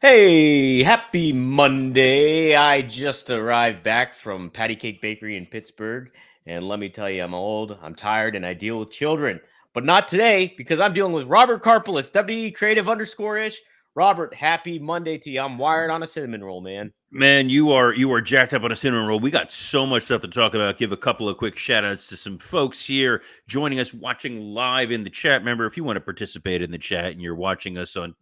Hey, happy Monday. I just arrived back from Patty Cake Bakery in Pittsburgh. And let me tell you, I'm old, I'm tired, and I deal with children. But not today because I'm dealing with Robert Karpelis, WE Creative _ish. Robert, happy Monday to you. I'm wired on a cinnamon roll, man. Man, you are jacked up on a cinnamon roll. We got so much stuff to talk about. Give a couple of quick shout outs to some folks here joining us, watching live in the chat. Remember, if you want to participate in the chat and you're watching us on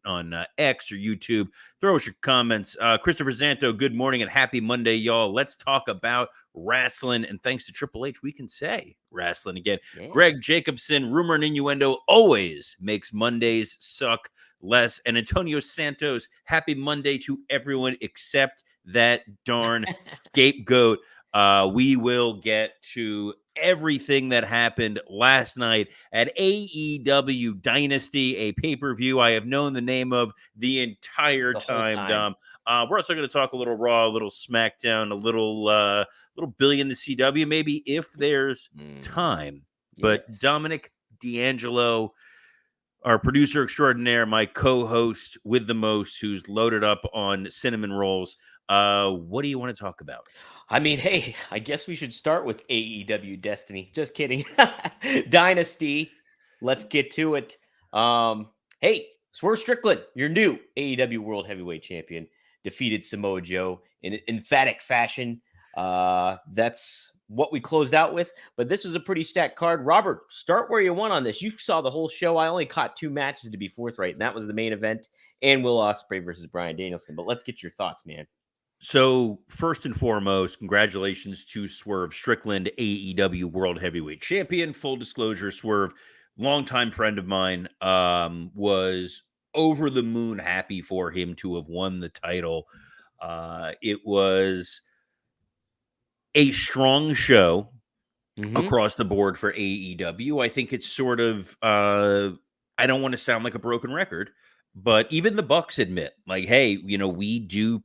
X or YouTube, throw us your comments. Christopher Zanto, good morning and happy Monday, y'all. Let's talk about wrestling. And thanks to Triple H, we can say wrestling again. Yeah. Greg Jacobson, Rumor and Innuendo always makes Mondays suck less. And Antonio Santos, happy Monday to everyone except that darn scapegoat. We will get to everything that happened last night at AEW Dynasty, a pay-per-view I have known the name of the entire time, Dom. We're also going to talk a little Raw, a little SmackDown, a little Billy in the CW, maybe if there's time. But Yes. Dominic D'Angelo, our producer extraordinaire, my co-host with the most, who's loaded up on cinnamon rolls. What do you want to talk about? I mean, hey, I guess we should start with AEW Destiny. Just kidding. Dynasty. Let's get to it. Hey, Swerve Strickland, your new AEW World Heavyweight Champion, defeated Samoa Joe in emphatic fashion. That's what we closed out with. But this was a pretty stacked card. Robert, start where you want on this. You saw the whole show. I only caught 2 matches, to be forthright, and that was the main event and Will Ospreay versus Bryan Danielson. But let's get your thoughts, man. So, first and foremost, congratulations to Swerve Strickland, AEW World Heavyweight Champion. Full disclosure, Swerve, longtime friend of mine, was over the moon happy for him to have won the title. It was a strong show across the board for AEW. I think it's sort of, I don't want to sound like a broken record, but even the Bucks admit, like, hey, we do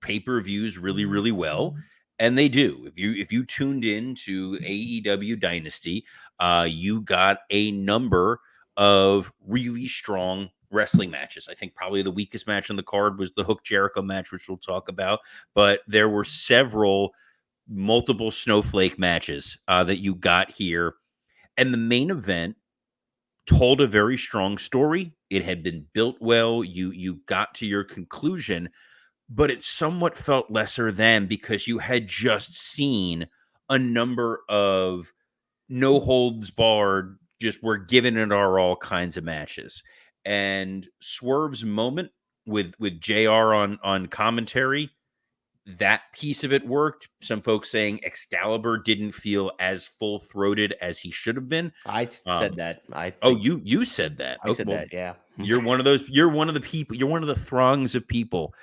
pay-per-views really, really well, and they do. If you tuned in to AEW Dynasty, you got a number of really strong wrestling matches. I think probably the weakest match on the card was the Hook Jericho match, which we'll talk about, but there were multiple snowflake matches that you got here, and the main event told a very strong story. It had been built well. You got to your conclusion, but it somewhat felt lesser than because you had just seen a number of no holds barred, just we're giving it our all kinds of matches. And Swerve's moment with JR on commentary, that piece of it worked. Some folks saying Excalibur didn't feel as full-throated as he should have been. I said that. You said that. I said that. Yeah. You're one of those. You're one of the people. You're one of the throngs of people.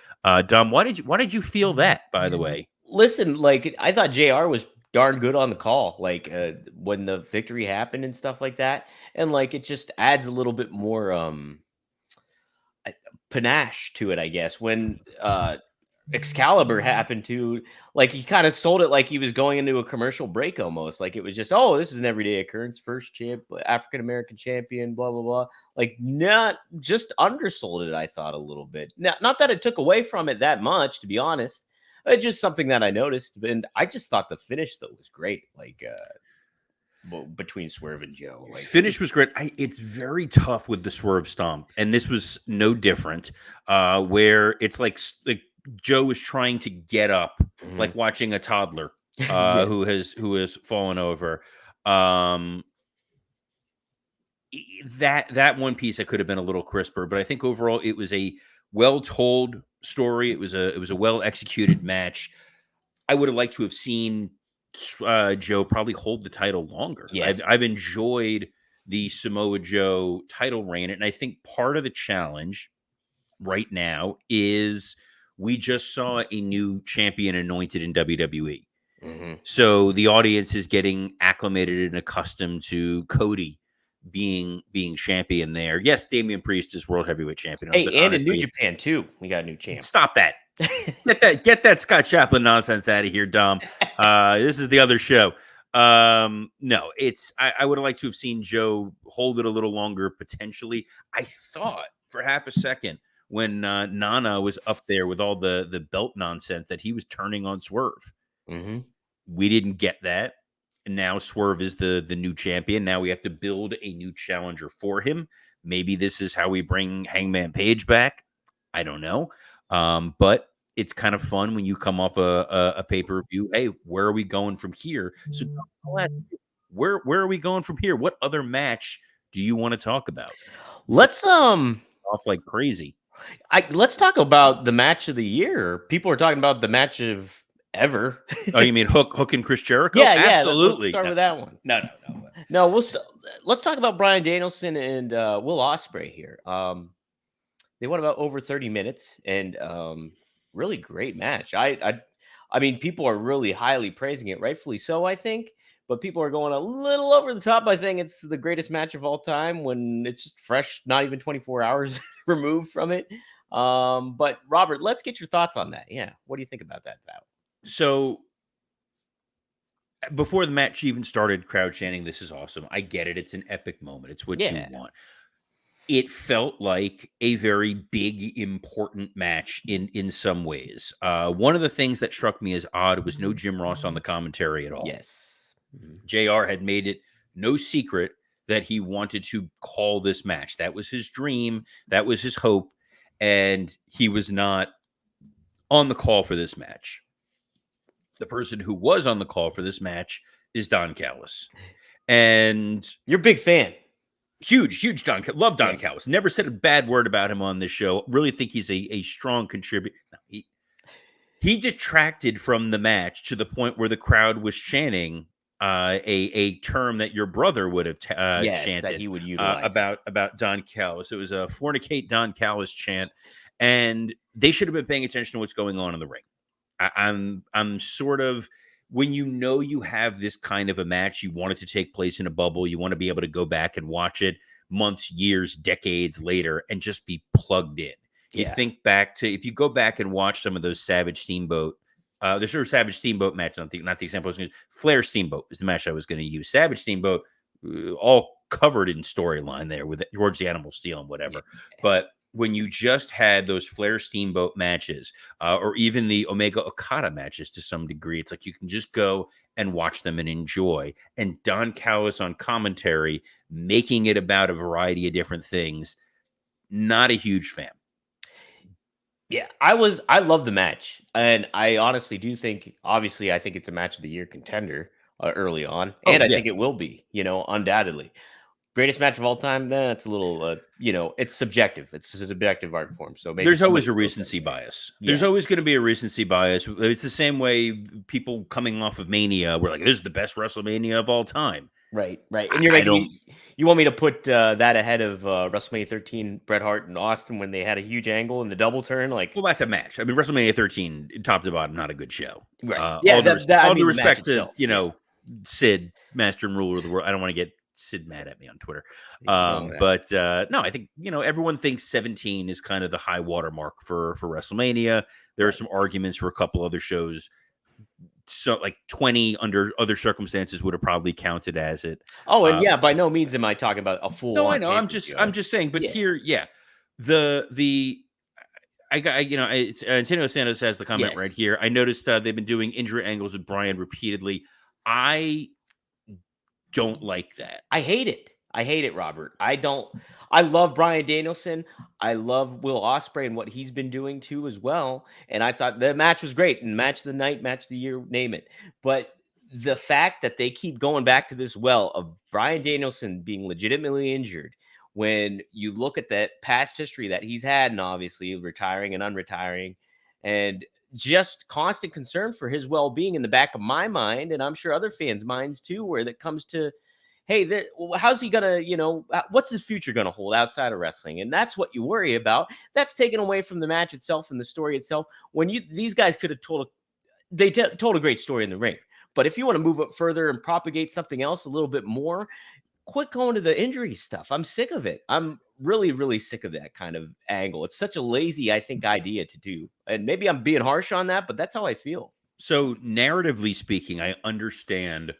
Dom, why did you feel that? By the way, Listen, like I thought JR was darn good on the call, like when the victory happened and stuff like that, and like it just adds a little bit more panache to it, I guess. When Excalibur happened to, like, he kind of sold it like he was going into a commercial break almost. Like it was just, oh, this is an everyday occurrence, first African American champion, blah blah blah. Like, not just undersold it, I thought, a little bit. Not that it took away from it that much, to be honest. It's just something that I noticed, and I just thought the finish though was great. Like between Swerve and Joe, like, finish was great. It's very tough with the Swerve stomp, and this was no different. Where it's like Joe was trying to get up, like watching a toddler who has fallen over. That one piece, I could have been a little crisper, but I think overall it was a well-told story. It was a well-executed match. I would have liked to have seen Joe probably hold the title longer. Yes. I've enjoyed the Samoa Joe title reign, and I think part of the challenge right now is we just saw a new champion anointed in WWE. So the audience is getting acclimated and accustomed to Cody being champion there. Yes, Damian Priest is world heavyweight champion. Hey, and honestly, in New Japan too, we got a new champ. Stop that. Get that Scott Chaplin nonsense out of here, Dom. This is the other show. No, I would have liked to have seen Joe hold it a little longer, potentially. I thought for half a second when Nana was up there with all the belt nonsense that he was turning on Swerve. Mm-hmm. We didn't get that. And now Swerve is the new champion. Now we have to build a new challenger for him. Maybe this is how we bring Hangman Page back. I don't know. But it's kind of fun when you come off a pay-per-view. Hey, where are we going from here? So where are we going from here? What other match do you want to talk about? Let's Off like crazy. let's talk about the match of the year. People are talking about the match of ever. Oh, you mean Hook and Chris Jericho? Yeah, Absolutely. Let's start with that one. No. No, let's talk about Bryan Danielson and Will Ospreay here. They went about over 30 minutes, and really great match. I mean, people are really highly praising it, rightfully so, I think. But people are going a little over the top by saying it's the greatest match of all time when it's fresh, not even 24 hours removed from it. But Robert, let's get your thoughts on that. Yeah, what do you think about that bout? So before the match even started, crowd chanting, "This is awesome." I get it. It's an epic moment. It's what you want. It felt like a very big, important match in some ways. One of the things that struck me as odd was no Jim Ross on the commentary at all. Yes. JR had made it no secret that he wanted to call this match. That was his dream. That was his hope. And he was not on the call for this match. The person who was on the call for this match is Don Callis. And you're a big fan. Huge Don. Love Don Callis. Never said a bad word about him on this show. Really think he's a strong contributor. No, he detracted from the match to the point where the crowd was chanting a term that your brother would have chanted that he would utilize about Don Callis. It was a fornicate Don Callis chant, and they should have been paying attention to what's going on in the ring. I'm sort of, when you have this kind of a match, you want it to take place in a bubble. You want to be able to go back and watch it months, years, decades later and just be plugged in. You think back to, if you go back and watch some of those Savage Steamboat, the sort of Savage Steamboat match, not the example I was going to use. Flair Steamboat is the match I was going to use. Savage Steamboat, all covered in storyline there with George the Animal Steel and whatever. But when you just had those Flair Steamboat matches, or even the Omega Okada matches to some degree, it's like you can just go and watch them and enjoy. And Don Callis on commentary, making it about a variety of different things, not a huge fan. Yeah, I love the match. And I honestly do think, obviously, I think it's a match of the year contender early on. And I think it will be, undoubtedly. Greatest match of all time? That's a little, it's subjective. It's a subjective art form. So maybe there's always a recency bias. Yeah. There's always going to be a recency bias. It's the same way people coming off of Mania were like, this is the best WrestleMania of all time. Right. And you want me to put that ahead of WrestleMania 13, Bret Hart and Austin when they had a huge angle in the double turn? Well, that's a match. I mean, WrestleMania 13, top to bottom, not a good show. Right. All due respect to, Sid, master and ruler of the world. I don't want to get Sid mad at me on Twitter. But no, I think, everyone thinks 17 is kind of the high watermark for WrestleMania. There are some arguments for a couple other shows. So like 20 under other circumstances would have probably counted as it. Oh, and by no means am I talking about a full. No, I know. I'm just saying. But here, I got, it's Antonio Santos has the comment right here. I noticed they've been doing injury angles with Bryan repeatedly. I don't like that. I hate it, Robert. I love Bryan Danielson. I love Will Ospreay and what he's been doing too as well. And I thought the match was great. And match of the night, match of the year, name it. But the fact that they keep going back to this well of Bryan Danielson being legitimately injured, when you look at that past history that he's had, and obviously retiring and unretiring, and just constant concern for his well-being in the back of my mind, and I'm sure other fans' minds too, where that comes to, hey, how's he gonna, what's his future gonna hold outside of wrestling? And that's what you worry about. That's taken away from the match itself and the story itself. When these guys could have told a great story in the ring. But if you want to move up further and propagate something else a little bit more, quit going to the injury stuff. I'm sick of it. I'm really, really sick of that kind of angle. It's such a lazy, I think, idea to do. And maybe I'm being harsh on that, but that's how I feel. So narratively speaking, I understand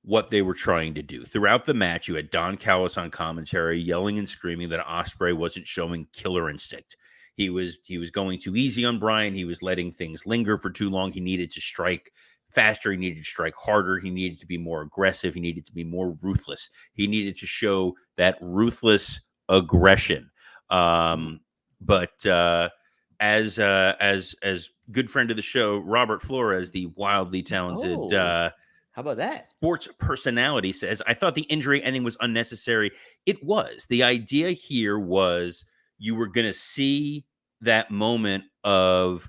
what they were trying to do. Throughout the match, you had Don Callis on commentary yelling and screaming that Ospreay wasn't showing killer instinct. He was going too easy on Bryan. He was letting things linger for too long. He needed to strike faster. He needed to strike harder. He needed to be more aggressive. He needed to be more ruthless. He needed to show that ruthless aggression. But as good friend of the show, Robert Flores, the wildly talented how about that? Sports personality, says, I thought the injury ending was unnecessary. It was. The idea here was you were going to see that moment of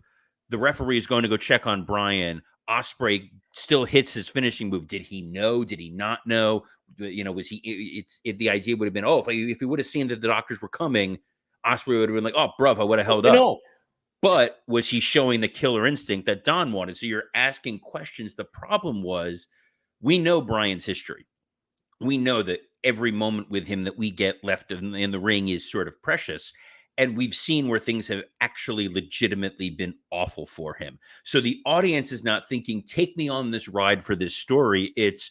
the referee is going to go check on Bryan. Ospreay still hits his finishing move. Did he know? Did he not know? Was he? The idea would have been, if he would have seen that the doctors were coming, Ospreay would have been like, oh, bruv, I would have held up. No. But was he showing the killer instinct that Don wanted? So you're asking questions. The problem was, we know Bryan's history. We know that every moment with him that we get left in the ring is sort of precious. And we've seen where things have actually legitimately been awful for him. So the audience is not thinking, take me on this ride for this story. It's,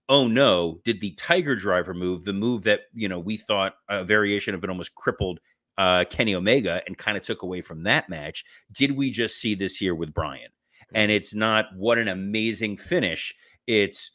oh no, did the Tiger Driver move, the move that, we thought a variation of it almost crippled Kenny Omega and kind of took away from that match. Did we just see this here with Bryan? And it's not what an amazing finish. It's,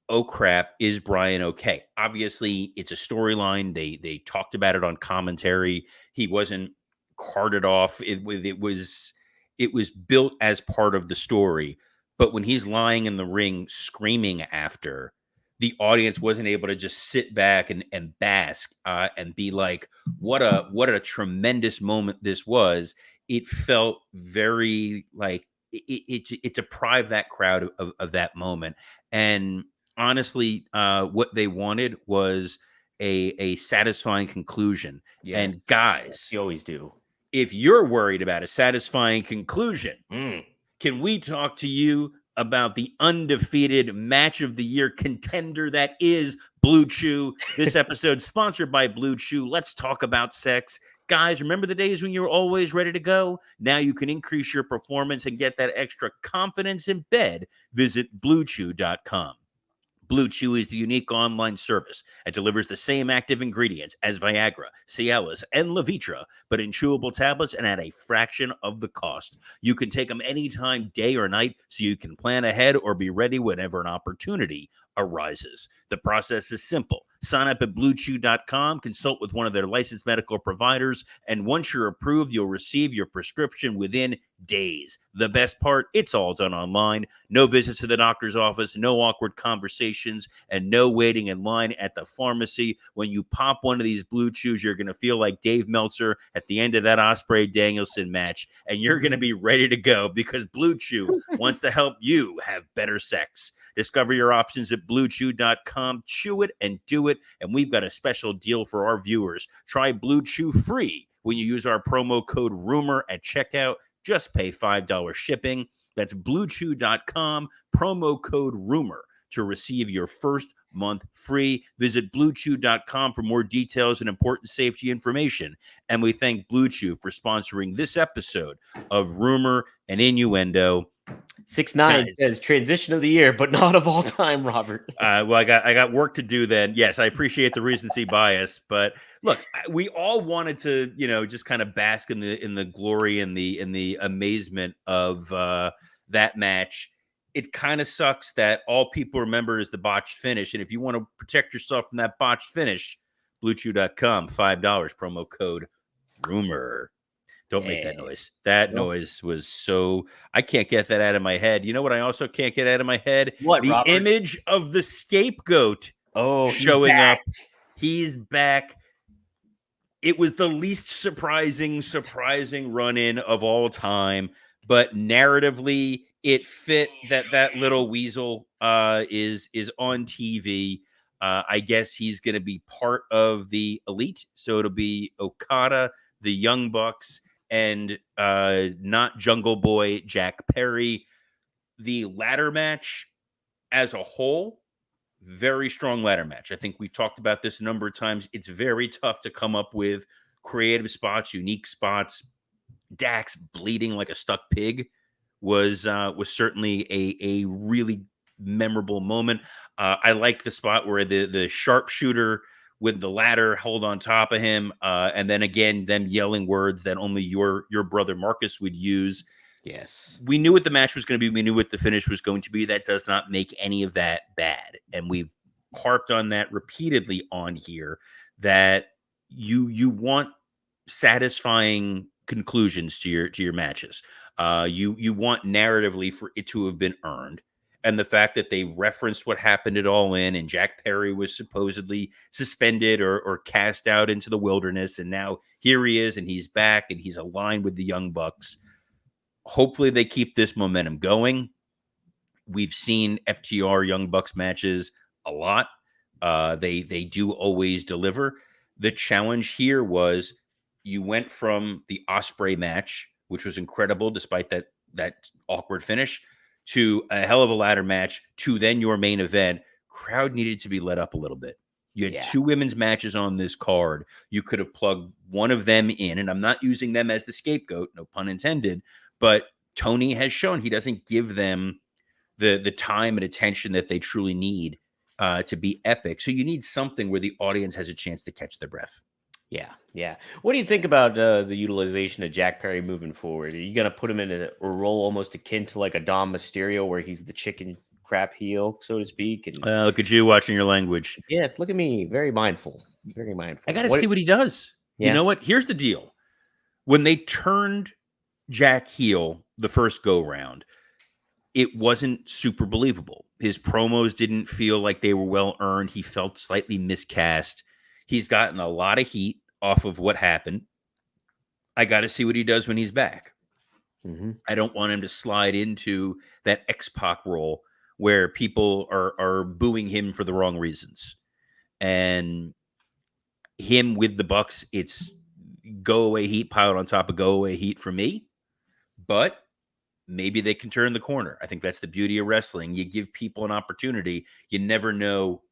oh crap, is Bryan okay? Obviously, it's a storyline. They talked about it on commentary. He wasn't carted off. It was built as part of the story. But when he's lying in the ring screaming after, the audience wasn't able to just sit back and bask and be like, what a tremendous moment this was. It felt very like it deprived that crowd of that moment. And honestly, what they wanted was a satisfying conclusion. Yes. And guys, you always do. If you're worried about a satisfying conclusion, can we talk to you about the undefeated match of the year contender that is Blue Chew? This episode sponsored by Blue Chew. Let's talk about sex. Guys, remember the days when you were always ready to go? Now you can increase your performance and get that extra confidence in bed. Visit BlueChew.com. Blue Chew is the unique online service and delivers the same active ingredients as Viagra, Cialis, and Levitra, but in chewable tablets and at a fraction of the cost. You can take them anytime, day or night, so you can plan ahead or be ready whenever an opportunity arises. The process is simple. Sign up at BlueChew.com, consult with one of their licensed medical providers, and once you're approved, you'll receive your prescription within days. The best part, it's all done online. No visits to the doctor's office, no awkward conversations, and no waiting in line at the pharmacy. When you pop one of these Blue Chews, you're going to feel like Dave Meltzer at the end of that Ospreay-Danielson match, and you're going to be ready to go because Blue Chew wants to help you have better sex. Discover your options at BlueChew.com. Chew it and do it. And we've got a special deal for our viewers. Try Blue Chew free when you use our promo code RUMOR at checkout. Just pay $5 shipping. That's BlueChew.com, promo code RUMOR to receive your first month free. Visit BlueChew.com for more details and important safety information. And we thank Blue Chew for sponsoring this episode of Rumor and Innuendo. 6ix9ine says transition of the year, but not of all time, Robert. Well, I got work to do then. Yes, I appreciate the recency bias, but look, we all wanted to, just kind of bask in the glory and the amazement of that match. It kind of sucks that all people remember is the botched finish, and if you want to protect yourself from that botched finish, BlueChew.com, $5, promo code RUMOR. Don't make that noise. That noise was so... I can't get that out of my head. You know what I also can't get out of my head? What, the Robert? Image of the scapegoat showing up. He's back. It was the least surprising run-in of all time, but narratively, it fit that little weasel is on TV. I guess he's going to be part of the Elite, so it'll be Okada, the Young Bucks, and not Jungle Boy Jack Perry. The ladder match as a whole, very strong ladder match. I think we've talked about this a number of times. It's very tough to come up with creative spots, unique spots. Dax bleeding like a stuck pig was certainly a really memorable moment. I liked the spot where the sharpshooter with the ladder held on top of him, and then again them yelling words that only your brother Marcus would use. Yes. We knew what the match was going to be. We knew what the finish was going to be. That does not make any of that bad, and we've harped on that repeatedly on here, that you want satisfying conclusions to your matches. You want narratively for it to have been earned. And the fact that they referenced what happened at All In, and Jack Perry was supposedly suspended or cast out into the wilderness, and now here he is, and he's back, and he's aligned with the Young Bucks. Hopefully they keep this momentum going. We've seen FTR Young Bucks matches a lot. They do always deliver. The challenge here was you went from the Osprey match, which was incredible despite that awkward finish, to a hell of a ladder match, to then your main event. Crowd needed to be let up a little bit. You had two women's matches on this card. You could have plugged one of them in, and I'm not using them as the scapegoat, no pun intended, but Tony has shown he doesn't give them the time and attention that they truly need to be epic. So you need something where the audience has a chance to catch their breath. Yeah. What do you think about the utilization of Jack Perry moving forward? Are you going to put him in a role almost akin to like a Dom Mysterio, where he's the chicken crap heel, so to speak? And look at you watching your language. Yes, look at me. Very mindful. Very mindful. I got to see what he does. Yeah. You know what? Here's the deal. When they turned Jack heel the first go round, it wasn't super believable. His promos didn't feel like they were well earned. He felt slightly miscast. He's gotten a lot of heat off of what happened. I got to see what he does when he's back. Mm-hmm. I don't want him to slide into that X-Pac role where people are booing him for the wrong reasons. And him with the Bucks, it's go away heat piled on top of go away heat for me. But maybe they can turn the corner. I think that's the beauty of wrestling. You give people an opportunity. You never know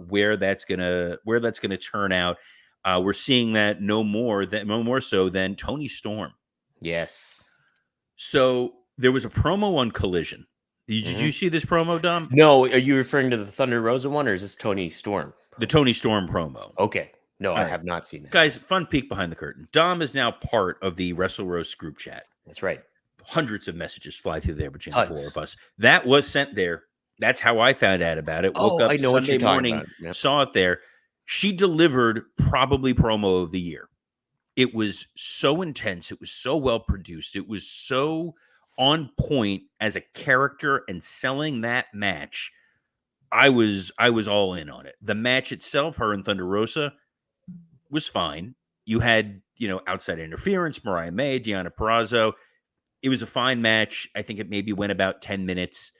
where that's gonna turn out. We're seeing that no more so than Tony Storm. Yes. So there was a promo on Collision. Did you see this promo, Dom? No. Are you referring to the Thunder Rosa one, or is this Tony Storm promo? The Tony Storm promo. Okay. No, I have not seen that. Guys, fun peek behind the curtain. Dom is now part of the Wrestle Roast group chat. That's right. Hundreds of messages fly through there between the four of us. That was sent there. That's how I found out about it. Woke up I know Sunday what you're morning, talking about. Yep. saw it there. She delivered probably promo of the year. It was so intense. It was so well produced. It was so on point as a character and selling that match. I was all in on it. The match itself, her and Thunder Rosa, was fine. You had, outside interference, Mariah May, Deonna Purrazzo. It was a fine match. I think it maybe went about 10 minutes.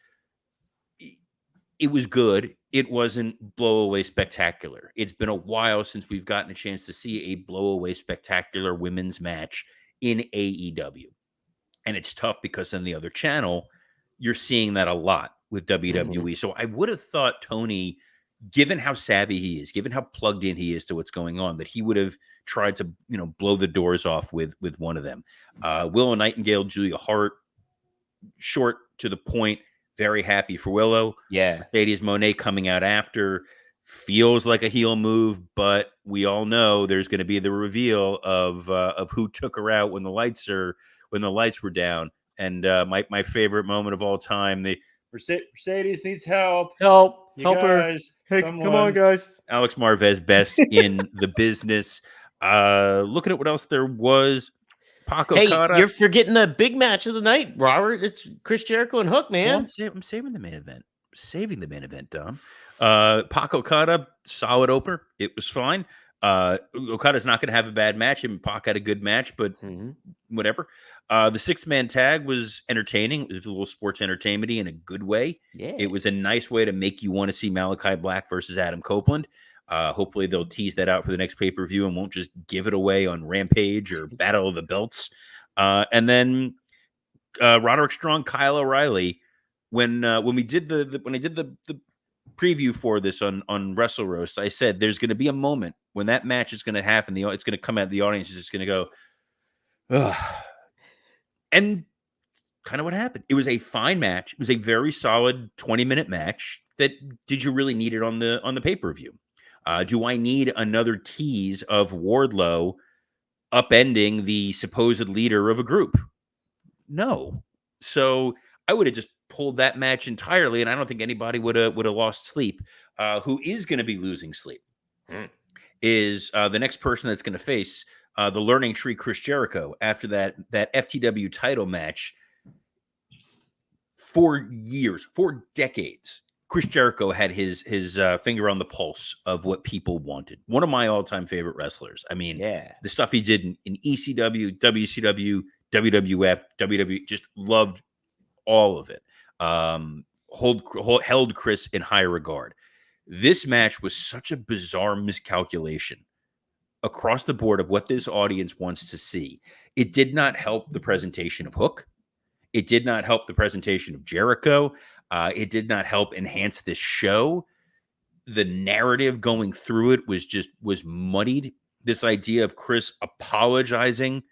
It was good. It wasn't blow away spectacular. It's been a while since we've gotten a chance to see a blow away spectacular women's match in AEW. And it's tough because on the other channel, you're seeing that a lot with WWE. Mm-hmm. So I would have thought Tony, given how savvy he is, given how plugged in he is to what's going on, that he would have tried to, blow the doors off with one of them. Willow Nightingale, Julia Hart, short to the point, very happy for Willow. Yeah. Mercedes Moné coming out after feels like a heel move, but we all know there's going to be the reveal of who took her out when the lights were down. And my favorite moment of all time, the Mercedes needs help. Help guys, her. Hey, come on, guys. Alex Marvez, best in the business. Looking at what else there was. Pac Okada. Hey, you're forgetting the big match of the night, Robert. It's Chris Jericho and Hook, man. Well, I'm saving the main event. Saving the main event, Dom. Pac Okada, solid opener. It was fine. Okada's not going to have a bad match. Him and Pac had a good match, but whatever. The 6-man tag was entertaining. It was a little sports entertainment-y in a good way. Yeah. It was a nice way to make you want to see Malachi Black versus Adam Copeland. Hopefully they'll tease that out for the next pay-per-view and won't just give it away on Rampage or Battle of the Belts. And then Roderick Strong, Kyle O'Reilly. When we did when I did the preview for this on Wrestle Roast, I said there's going to be a moment when that match is going to happen. It's going to come out. The audience is just going to go, ugh. And kind of what happened. It was a fine match. It was a very solid 20-minute match. That did you really need it on the pay-per-view? Do I need another tease of Wardlow upending the supposed leader of a group? No. So I would have just pulled that match entirely, and I don't think anybody would have lost sleep. Who is going to be losing sleep Hmm. is the next person that's going to face the Learning Tree Chris Jericho after that FTW title match. For years, for decades, Chris Jericho had his finger on the pulse of what people wanted. One of my all-time favorite wrestlers. I mean, Yeah. the stuff he did in ECW, WCW, WWF, WWE, just loved all of it. Held Chris in high regard. This match was such a bizarre miscalculation across the board of what this audience wants to see. It did not help the presentation of Hook. It did not help the presentation of Jericho. It did not help enhance this show. The narrative going through it was muddied. This idea of Chris apologizing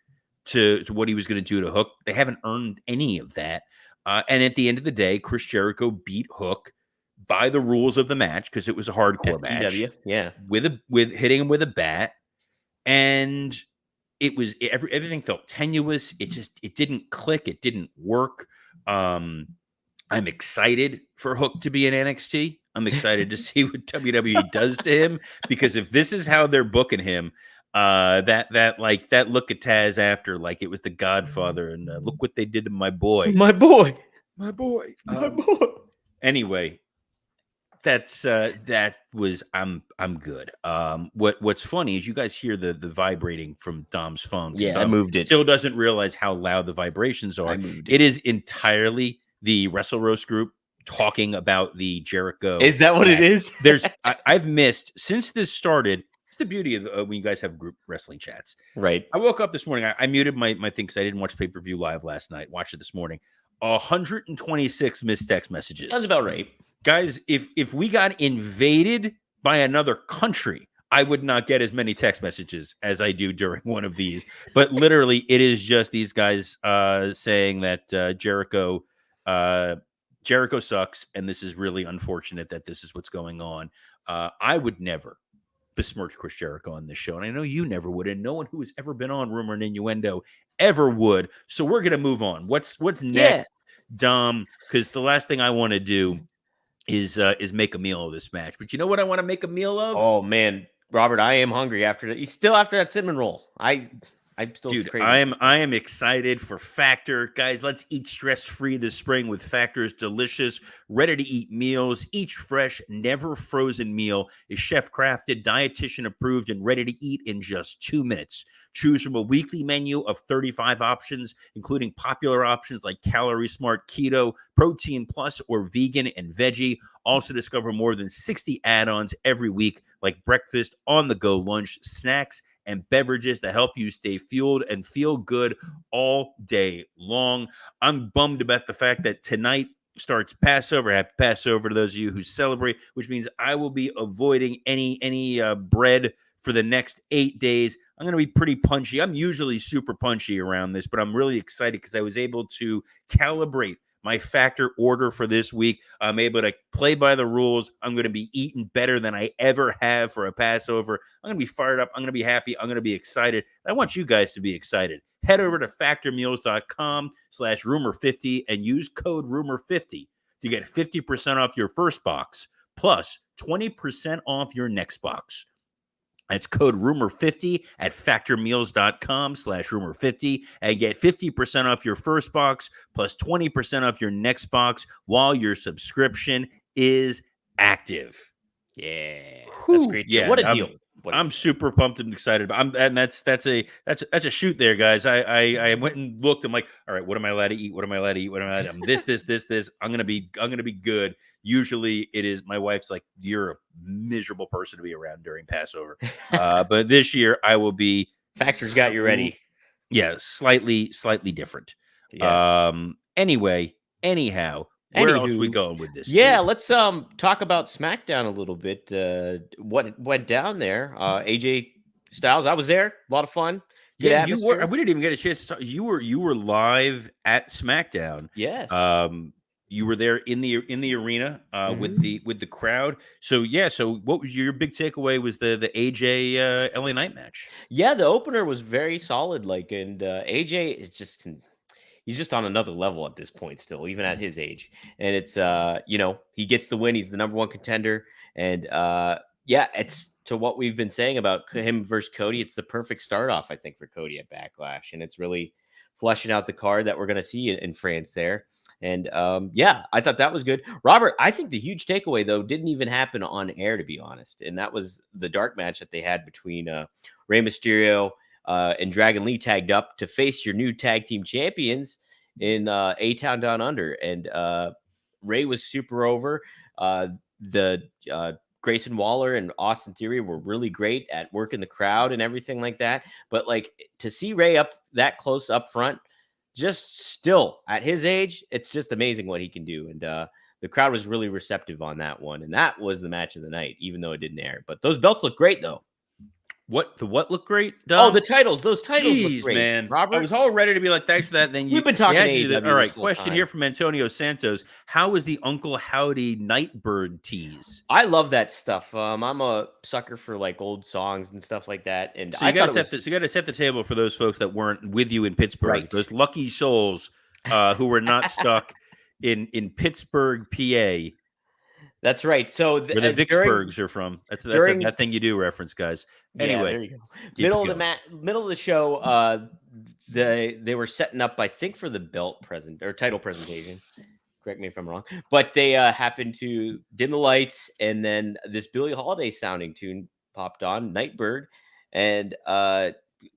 to what he was going to do to Hook, they haven't earned any of that. And at the end of the day, Chris Jericho beat Hook by the rules of the match because it was a hardcore match. FTW, yeah. With hitting him with a bat, and everything felt tenuous. It didn't click. It didn't work. I'm excited for Hook to be in NXT. I'm excited to see what WWE does to him, because if this is how they're booking him, that look at Taz after like it was The Godfather, and look what they did to my boy. My boy. Anyway, that was I'm good. What's funny is you guys hear the vibrating from Dom's phone. Yeah, Dom I moved it. Still doesn't realize how loud the vibrations are. It is entirely the Wrestle Roast group talking about the Jericho. Is that what it is? I've missed since this started. It's the beauty of when you guys have group wrestling chats. Right. I woke up this morning. I muted my thing because I didn't watch pay-per-view live last night. Watched it this morning. 126 missed text messages. Sounds about right. Guys, if we got invaded by another country, I would not get as many text messages as I do during one of these. But literally, it is just these guys saying that Jericho sucks, and this is really unfortunate that this is what's going on. I would never besmirch Chris Jericho on this show, and I know you never would, and no one who has ever been on Rumor and Innuendo ever would. So we're gonna move on. What's next, Dom? Because the last thing I want to do is make a meal of this match. But you know what I want to make a meal of? Oh man, Robert, I am hungry after that. He's still after that cinnamon roll. I'm still craving. I am excited for Factor. Guys, let's eat stress-free this spring with Factor's delicious, ready-to-eat meals. Each fresh, never frozen meal is chef-crafted, dietitian approved, and ready to eat in just 2 minutes. Choose from a weekly menu of 35 options, including popular options like Calorie Smart Keto, Protein Plus, or Vegan and Veggie. Also discover more than 60 add-ons every week, like breakfast, on-the-go lunch, snacks, and beverages that help you stay fueled and feel good all day long. I'm bummed about the fact that tonight starts Passover. Happy Passover to those of you who celebrate, which means I will be avoiding any bread for the next 8 days. I'm going to be pretty punchy. I'm usually super punchy around this, but I'm really excited because I was able to calibrate my Factor order for this week. I'm able to play by the rules. I'm going to be eating better than I ever have for a Passover. I'm going to be fired up. I'm going to be happy. I'm going to be excited. I want you guys to be excited. Head over to factormeals.com/rumor50 and use code rumor50 to get 50% off your first box plus 20% off your next box. That's code rumor50 at factormeals.com/rumor50 and get 50% off your first box plus 20% off your next box while your subscription is active. Yeah. Whew. That's great. Yeah, what a deal. I'm super pumped and excited. And that's a shoot there, guys. I went and looked. I'm like, all right, what am I allowed to eat? What am I allowed to eat? What am I allowed to eat? This. I'm gonna be good. Usually it is. My wife's like, you're a miserable person to be around during Passover. But this year I will be. Factor's got you ready. Yeah, slightly different. Yes. Anyhow. Where else are we going with this? Yeah, dude? Let's talk about SmackDown a little bit. What went down there? AJ Styles, I was there. A lot of fun. Good you were. We didn't even get a chance to talk. You were live at SmackDown. Yes. You were there in the arena Mhm. with the crowd. So yeah. So what was your big takeaway? Was the AJ LA Knight match? Yeah, the opener was very solid, like, and AJ is just he's just on another level at this point still, even at his age. And it's he gets the win. He's the number one contender. And yeah, it's to what we've been saying about him versus Cody. It's the perfect start off, I think, for Cody at Backlash. And it's really fleshing out the card that we're gonna see in France there. And yeah, I thought that was good. Robert, I think the huge takeaway though didn't even happen on air, to be honest. And that was the dark match that they had between Rey Mysterio and Dragon Lee tagged up to face your new tag team champions in A Town Down Under. And Ray was super over. The Grayson Waller and Austin Theory were really great at working the crowd and everything like that. But like to see Ray up that close up front, just still at his age, it's just amazing what he can do. And the crowd was really receptive on that one. And that was the match of the night, even though it didn't air. But those belts look great, though. What looked great, Oh, Dom? the titles. Those titles look Jeez, great, man. I Robert. was all ready to be like, thanks for that. Then We've been you talking had to do that. All AEW this right. whole Question here time. from Antonio Santos. How was the Uncle Howdy Nightbird tease? I love that stuff. I'm a sucker for like old songs and stuff like that. And So I you got thought to it set was this. You got to set the table for those folks that weren't with you in Pittsburgh. right. Those lucky souls who were not stuck in Pittsburgh, PA, That's right. So where the during Vicksburgs are from. during that thing you do reference, guys. yeah, Anyway, there you go. keep it Middle of the going. middle of the show, they were setting up, I think, for the belt present or title presentation. Correct me if I'm wrong, but they happened to dim the lights, and then this Billie Holiday sounding tune popped on, Nightbird, and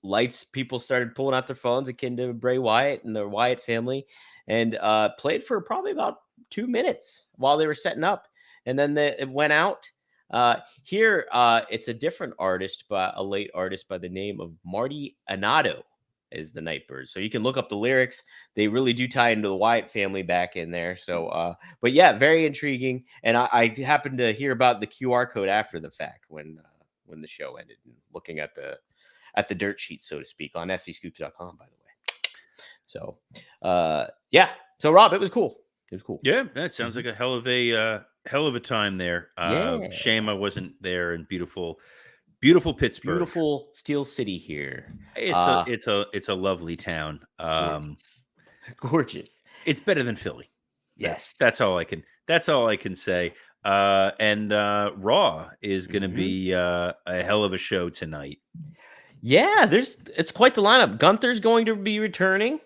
lights. People started pulling out their phones, akin to Bray Wyatt and the Wyatt family, and played for probably about 2 minutes while they were setting up, and then it went out. Here, it's a different artist, but a late artist by the name of Marty Anato is the Nightbird. So you can look up the lyrics. They really do tie into the Wyatt family back in there. So, but yeah, very intriguing. And I happened to hear about the QR code after the fact when the show ended, and looking at the dirt sheet, so to speak, on scoops.com, by the way. So, yeah. So Rob, it was cool. It was cool. Yeah, that sounds like a hell of a time there. Yeah. Shame I wasn't there in beautiful Pittsburgh. Beautiful Steel City here. It's a lovely town. Gorgeous. Gorgeous. It's better than Philly. Yes. That's all I can say. And Raw is going to be a hell of a show tonight. Yeah, it's quite the lineup. Gunther's going to be returning,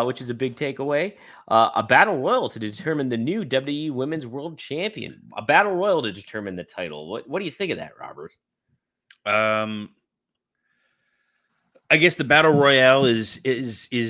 which is a big takeaway. A battle royal to determine the new WWE Women's World Champion. A battle royal to determine the title. What do you think of that, Robert? I guess the battle royale is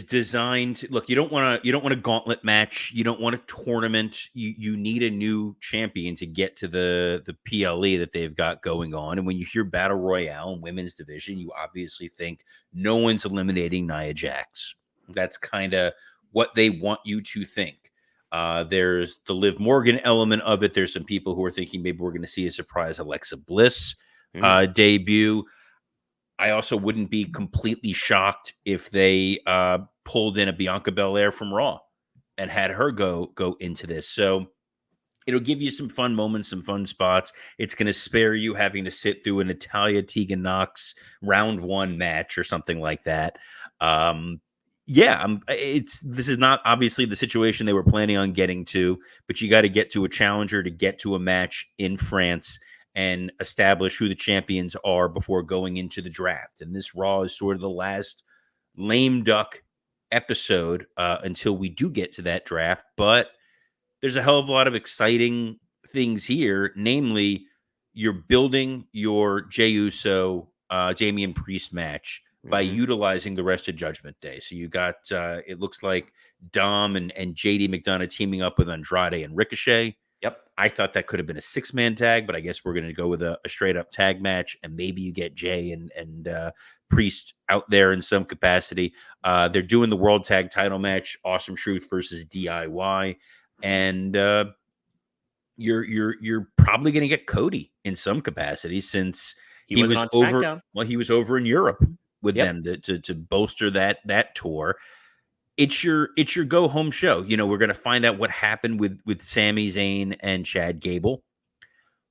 designed to, look, you don't want a gauntlet match, you don't want a tournament, you need a new champion to get to the PLE that they've got going on. And when you hear battle royale and women's division, you obviously think no one's eliminating Nia Jax. That's kind of what they want you to think. There's the Liv Morgan element of it. There's some people who are thinking maybe we're going to see a surprise Alexa Bliss debut. I also wouldn't be completely shocked if they pulled in a Bianca Belair from Raw and had her go into this. So it'll give you some fun moments, some fun spots. It's going to spare you having to sit through a Natalya Tegan Nox round 1 match or something like that. This is not obviously the situation they were planning on getting to, but you got to get to a challenger to get to a match in France and establish who the champions are before going into the draft. And this Raw is sort of the last lame duck episode until we do get to that draft. But there's a hell of a lot of exciting things here. Namely, you're building your Jey Uso, Damian Priest match by utilizing the rest of Judgment Day. So you got, it looks like Dom and JD McDonough teaming up with Andrade and Ricochet. Yep. I thought that could have been a 6-man tag, but I guess we're going to go with a straight up tag match, and maybe you get Jay and Priest out there in some capacity. They're doing the World Tag Title match, Awesome Truth versus DIY, and you're probably going to get Cody in some capacity since he was over. Well, he was over in Europe with them to bolster that tour. it's your go home show. You know, we're going to find out what happened with Sami Zayn and Chad Gable.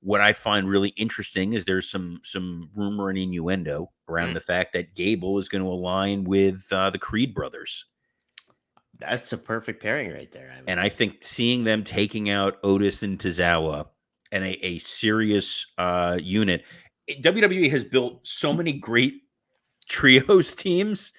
What I find really interesting is there's some rumor and innuendo around the fact that Gable is going to align with the Creed brothers. That's a perfect pairing right there. I mean, And I think seeing them taking out Otis and Tozawa and a serious unit, WWE has built so many great trios teams.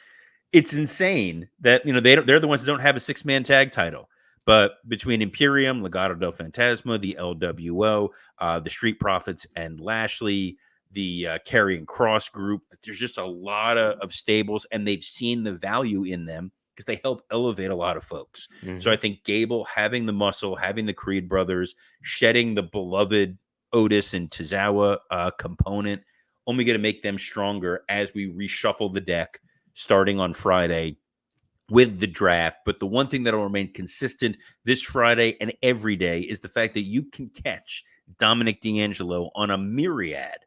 It's insane that, you know, they're the ones that don't have a 6-man tag title. But between Imperium, Legado del Fantasma, the LWO, the Street Profits, and Lashley, the Karrion Kross group, there's just a lot of stables, and they've seen the value in them because they help elevate a lot of folks. So I think Gable having the muscle, having the Creed brothers, shedding the beloved Otis and Tozawa component, only going to make them stronger as we reshuffle the deck starting on Friday with the draft. But the one thing that will remain consistent this Friday and every day is the fact that you can catch Dominic D'Angelo on a myriad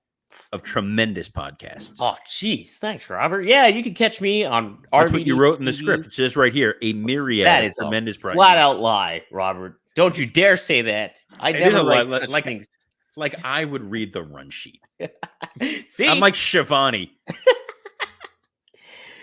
of tremendous podcasts. Oh, geez. Thanks, Robert. Yeah, you can catch me on RVD That's what you wrote in the script. It says right here, a myriad that of is tremendous a flat out lie, Robert. Don't you dare say that. I It never is a write lie, such things. like I would read the run sheet. See? I'm like Shivani.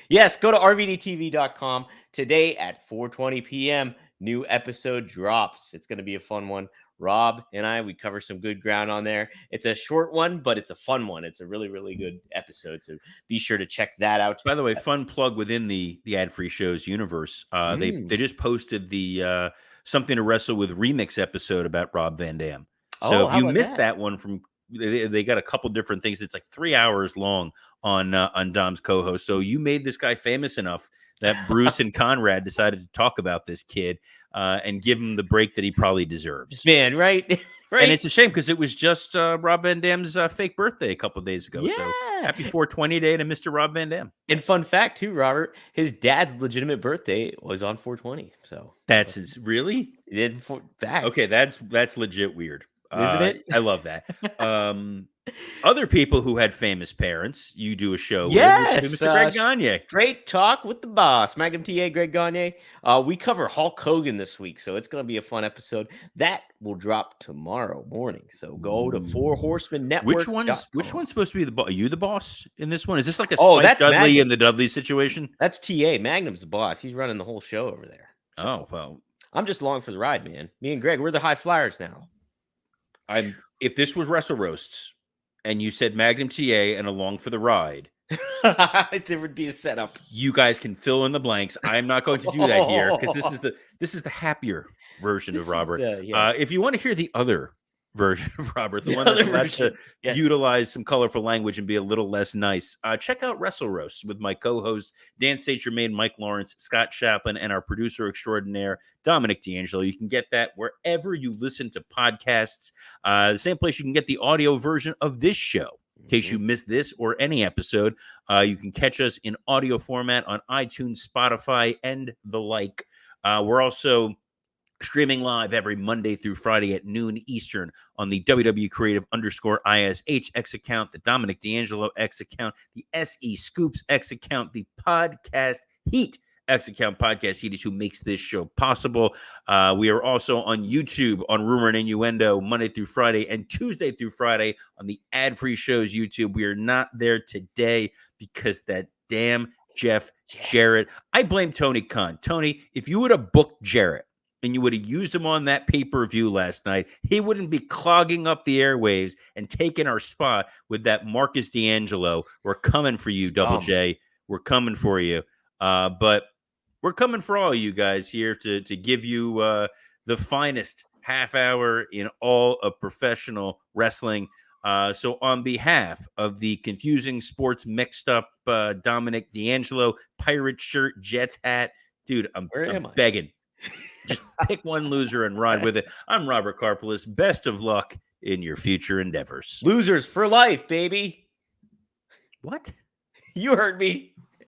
Yes, go to rvdtv.com today at 4:20 p.m. New episode drops. It's going to be a fun one. Rob and we cover some good ground on there. It's a short one, but it's a fun one. It's a really, really good episode. So be sure to check that out. By the way, fun plug within the ad-free shows universe. They just posted the Something to Wrestle with remix episode about Rob Van Dam. So if you missed that one from, they got a couple different things. It's like 3 hours long on Dom's co-host. So you made this guy famous enough that Bruce and Conrad decided to talk about this kid and give him the break that he probably deserves. Man, right? Right. And it's a shame because it was just Rob Van Dam's fake birthday a couple of days ago. Yeah. So happy 420 day to Mr. Rob Van Dam. And fun fact too, Robert, his dad's legitimate birthday was on 420. So that's really fact. Okay, that's legit weird. Isn't it? I love that. Other people who had famous parents, you do a show yes, with Mr. Greg Gagne. Straight Talk with the Boss, Magnum TA, Greg Gagne. We cover Hulk Hogan this week, so it's going to be a fun episode. That will drop tomorrow morning. So go to Four Horsemen Network. Which one's supposed to be the boss? Are you the boss in this one? Is this like a Spike that's Dudley Magnum. and the Dudley situation? That's TA. Magnum's the boss. He's running the whole show over there. So oh, well. I'm just along for the ride, man. Me and Greg, we're the high flyers now. If this was Wrestle Roasts and you said Magnum TA and along for the ride, there would be a setup. You guys can fill in the blanks. I'm not going to do that here because this is the happier version of Robert. If you want to hear the other version of Robert, the one that's allowed to utilize some colorful language and be a little less nice, check out Wrestle Roasts with my co-hosts Dan St. Germain, Mike Lawrence, Scott Chaplin, and our producer extraordinaire Dominic D'Angelo. You can get that wherever you listen to podcasts. The same place you can get the audio version of this show. In case you missed this or any episode, you can catch us in audio format on iTunes, Spotify, and the like. We're also streaming live every Monday through Friday at noon Eastern on the WWE Creative _ISH X account, the Dominic D'Angelo X account, the SE Scoops X account, the Podcast Heat X account. Podcast Heat is who makes this show possible. We are also on YouTube on Rumor and Innuendo Monday through Friday and Tuesday through Friday on the ad-free shows YouTube. We are not there today because that damn Jeff Jarrett. I blame Tony Khan. Tony, if you would have booked Jarrett and you would have used him on that pay-per-view last night, he wouldn't be clogging up the airwaves and taking our spot with that Marcus D'Angelo. We're coming for you, Double J. We're coming for you. But we're coming for all you guys here to give you the finest half hour in all of professional wrestling. So on behalf of the confusing sports mixed up Dominic D'Angelo, pirate shirt, Jets hat, dude, I'm begging. Just pick one loser and ride with it. I'm Robert Karpelis. Best of luck in your future endeavors. Losers for life, baby. What? You heard me.